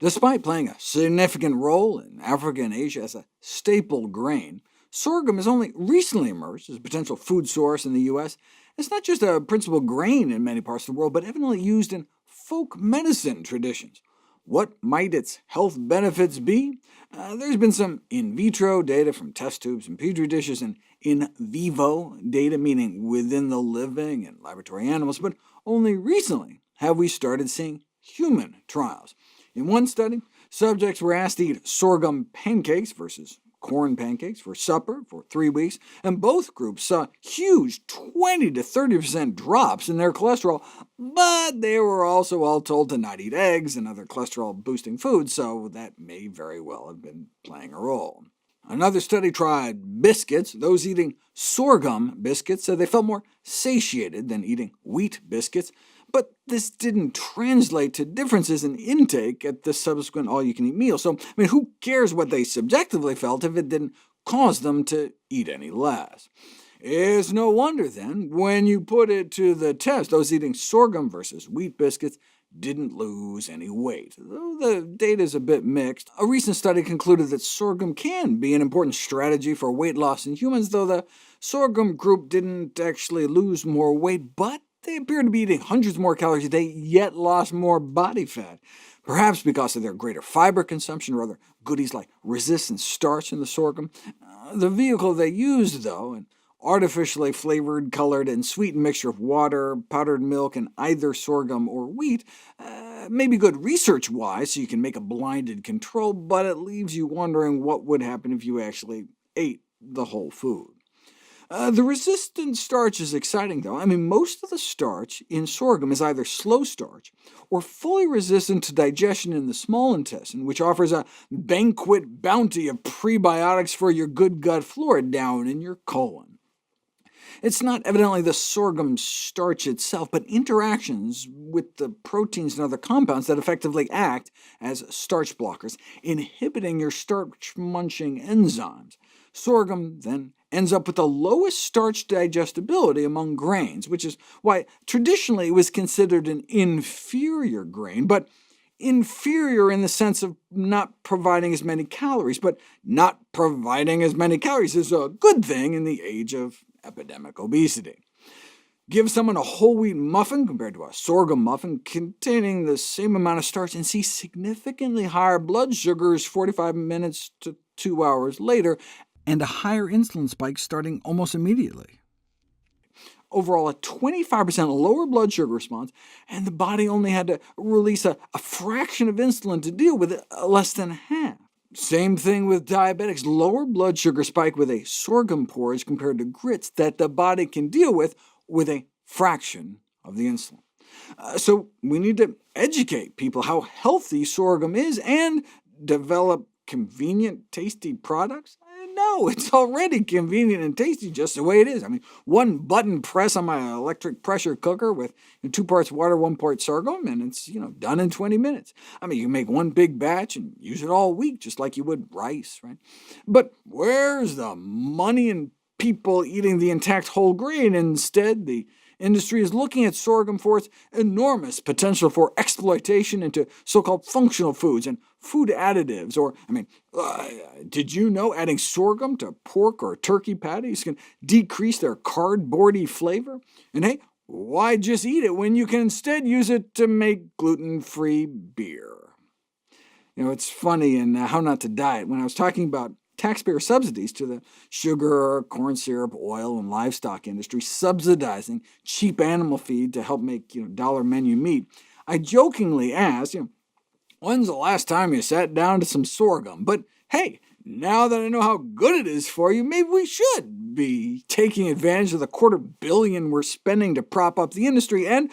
Despite playing a significant role in Africa and Asia as a staple grain, sorghum has only recently emerged as a potential food source in the U.S. It's not just a principal grain in many parts of the world, but evidently used in folk medicine traditions. What might its health benefits be? There's been some in vitro data from test tubes and petri dishes, and in vivo data, meaning within the living and laboratory animals, but only recently have we started seeing human trials. In one study, subjects were asked to eat sorghum pancakes versus corn pancakes for supper for 3 weeks, and both groups saw huge 20 to 30% drops in their cholesterol, but they were also all told to not eat eggs and other cholesterol-boosting foods, so that may very well have been playing a role. Another study tried biscuits. Those eating sorghum biscuits said they felt more satiated than eating wheat biscuits, but this didn't translate to differences in intake at the subsequent all-you-can-eat meal. So, who cares what they subjectively felt if it didn't cause them to eat any less? It's no wonder, then, when you put it to the test, those eating sorghum versus wheat biscuits didn't lose any weight, though the data is a bit mixed. A recent study concluded that sorghum can be an important strategy for weight loss in humans, though the sorghum group didn't actually lose more weight, but they appear to be eating hundreds more calories a day, yet lost more body fat, perhaps because of their greater fiber consumption or other goodies like resistant starch in the sorghum. The vehicle they used, though, an artificially flavored, colored, and sweetened mixture of water, powdered milk, and either sorghum or wheat, may be good research-wise, so you can make a blinded control, but it leaves you wondering what would happen if you actually ate the whole food. The resistant starch is exciting, though. Most of the starch in sorghum is either slow starch or fully resistant to digestion in the small intestine, which offers a banquet bounty of prebiotics for your good gut flora down in your colon. It's not evidently the sorghum starch itself, but interactions with the proteins and other compounds that effectively act as starch blockers, inhibiting your starch-munching enzymes. Sorghum then ends up with the lowest starch digestibility among grains, which is why traditionally it was considered an inferior grain, but inferior in the sense of not providing as many calories. But not providing as many calories is a good thing in the age of epidemic obesity. Give someone a whole wheat muffin compared to a sorghum muffin containing the same amount of starch and see significantly higher blood sugars 45 minutes to 2 hours later, and a higher insulin spike starting almost immediately. Overall, a 25% lower blood sugar response, and the body only had to release a fraction of insulin to deal with it, less than half. Same thing with diabetics, lower blood sugar spike with a sorghum porridge compared to grits that the body can deal with a fraction of the insulin. So we need to educate people how healthy sorghum is and develop convenient, tasty products. No, it's already convenient and tasty just the way it is. One button press on my electric pressure cooker with 2 parts water, 1 part sorghum, and it's done in 20 minutes. You can make one big batch and use it all week, just like you would rice, right? But where's the money in people eating the intact whole grain? Instead, the industry is looking at sorghum for its enormous potential for exploitation into so-called functional foods and food additives. Or, did you know adding sorghum to pork or turkey patties can decrease their cardboardy flavor? And hey, why just eat it when you can instead use it to make gluten-free beer? It's funny in How Not to Diet, when I was talking about taxpayer subsidies to the sugar, corn syrup, oil, and livestock industry subsidizing cheap animal feed to help make dollar menu meat, I jokingly asked, when's the last time you sat down to some sorghum? But hey, now that I know how good it is for you, maybe we should be taking advantage of the $250 million we're spending to prop up the industry and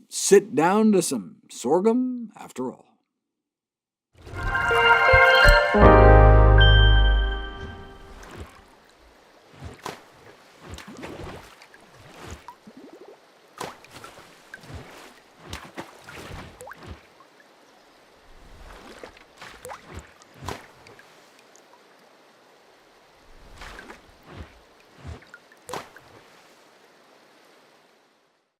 sit down to some sorghum after all.